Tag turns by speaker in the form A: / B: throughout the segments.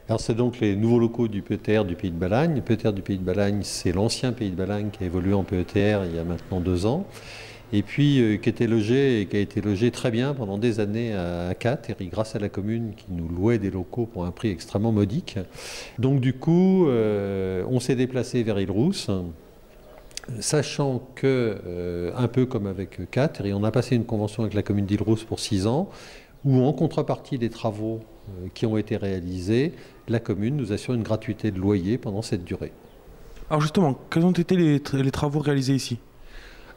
A: Alors c'est donc les nouveaux locaux du PETR du Pays de Balagne. Le PETR du Pays de Balagne, c'est l'ancien Pays de Balagne qui a évolué en PETR il y a maintenant 2 ans. Et puis qui était logé et qui a été logé très bien pendant des années à Cattery, grâce à la commune qui nous louait des locaux pour un prix extrêmement modique. Donc du coup, on s'est déplacé vers Île-Rousse, sachant que, un peu comme avec Cattery, on a passé une convention avec la commune d'Île-Rousse pour 6 ans, où en contrepartie des travaux qui ont été réalisés, la commune nous assure une gratuité de loyer pendant cette durée.
B: Alors justement, quels ont été les travaux réalisés ici?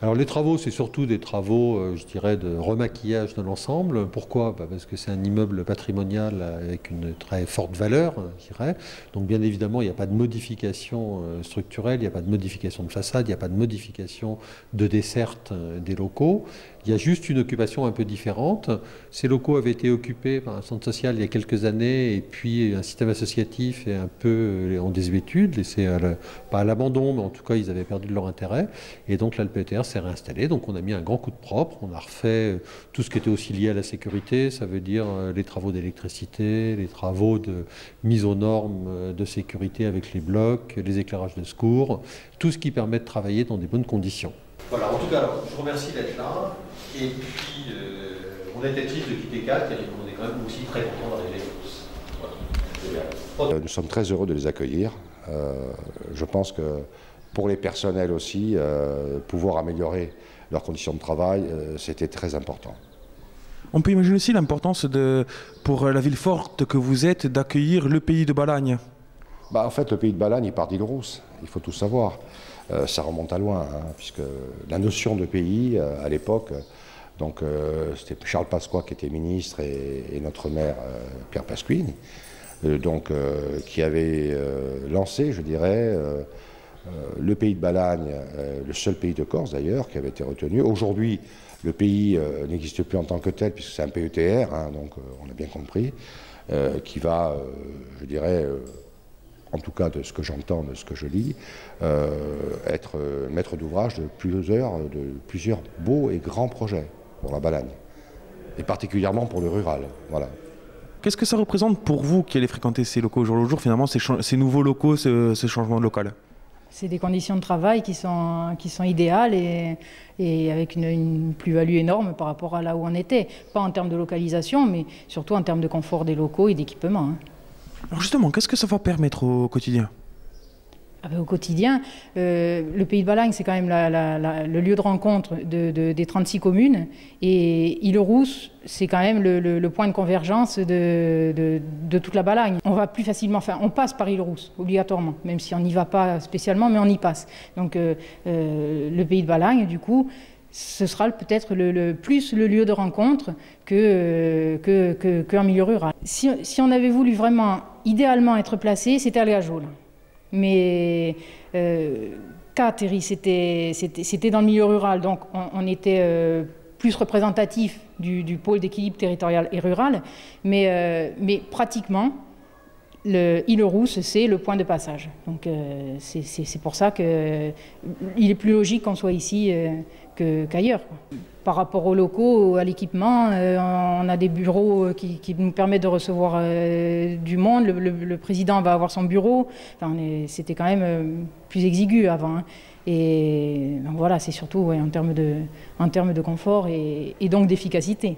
A: Alors les travaux, c'est surtout des travaux, je dirais, de remaquillage de l'ensemble. Pourquoi? Parce que c'est un immeuble patrimonial avec une très forte valeur, je dirais. Donc bien évidemment, il n'y a pas de modification structurelle, il n'y a pas de modification de façade, il n'y a pas de modification de desserte des locaux. Il y a juste une occupation un peu différente. Ces locaux avaient été occupés par un centre social il y a quelques années, et puis un système associatif est un peu en désuétude, laissé pas à l'abandon, mais en tout cas ils avaient perdu de leur intérêt. Et donc là, le PETR s'est réinstallé. Donc on a mis un grand coup de propre. On a refait tout ce qui était aussi lié à la sécurité. Ça veut dire les travaux d'électricité, les travaux de mise aux normes de sécurité avec les blocs, les éclairages de secours, tout ce qui permet de travailler dans des bonnes conditions. Voilà, en tout cas, je vous remercie d'être là. Et puis, on était triste de quitter Cattery, et on est quand même aussi très content d'arriver tous. Voilà.
C: Nous sommes très heureux de les accueillir. Je pense que pour les personnels aussi, pouvoir améliorer leurs conditions de travail, c'était très important.
B: On peut imaginer aussi l'importance pour la ville forte que vous êtes d'accueillir le Pays de Balagne.
C: En fait, le Pays de Balagne, il part d'Île-Rousse, il faut tout savoir. Ça remonte à loin, puisque la notion de pays, à l'époque, c'était Charles Pasqua qui était ministre et notre maire, Pierre Pasquini, qui avait lancé, je dirais, le Pays de Balagne, le seul pays de Corse d'ailleurs, qui avait été retenu. Aujourd'hui, le pays n'existe plus en tant que tel, puisque c'est un PETR, donc on a bien compris, qui va, je dirais, en tout cas de ce que j'entends, de ce que je lis, être maître d'ouvrage de plusieurs beaux et grands projets pour la Balagne, et particulièrement pour le rural. Voilà.
B: Qu'est-ce que ça représente pour vous qui allez fréquenter ces locaux au jour le jour, finalement, ces nouveaux locaux, ce changement de local?
D: C'est des conditions de travail qui sont idéales et avec une plus-value énorme par rapport à là où on était. Pas en termes de localisation, mais surtout en termes de confort des locaux et d'équipement.
B: Alors justement, qu'est-ce que ça va permettre au quotidien?
D: Au quotidien, le Pays de Balagne, c'est quand même le lieu de rencontre des 36 communes. Et Île-Rousse, c'est quand même le point de convergence de toute la Balagne. On va plus facilement, on passe par Île-Rousse, obligatoirement, même si on n'y va pas spécialement, mais on y passe. Donc le Pays de Balagne, du coup, ce sera peut-être plus le lieu de rencontre qu'un milieu rural. Si on avait voulu vraiment, idéalement être placé, c'était à Gageol. Mais Cattery, c'était dans le milieu rural, donc on était plus représentatif du pôle d'équilibre territorial et rural, mais pratiquement, Île-Rousse, c'est le point de passage. Donc c'est pour ça qu'il est plus logique qu'on soit ici qu'ailleurs. Par rapport aux locaux, à l'équipement, on a des bureaux qui nous permettent de recevoir du monde. Le président va avoir son bureau. Enfin, c'était quand même plus exigu avant. Et donc voilà, c'est surtout en termes de confort et donc d'efficacité.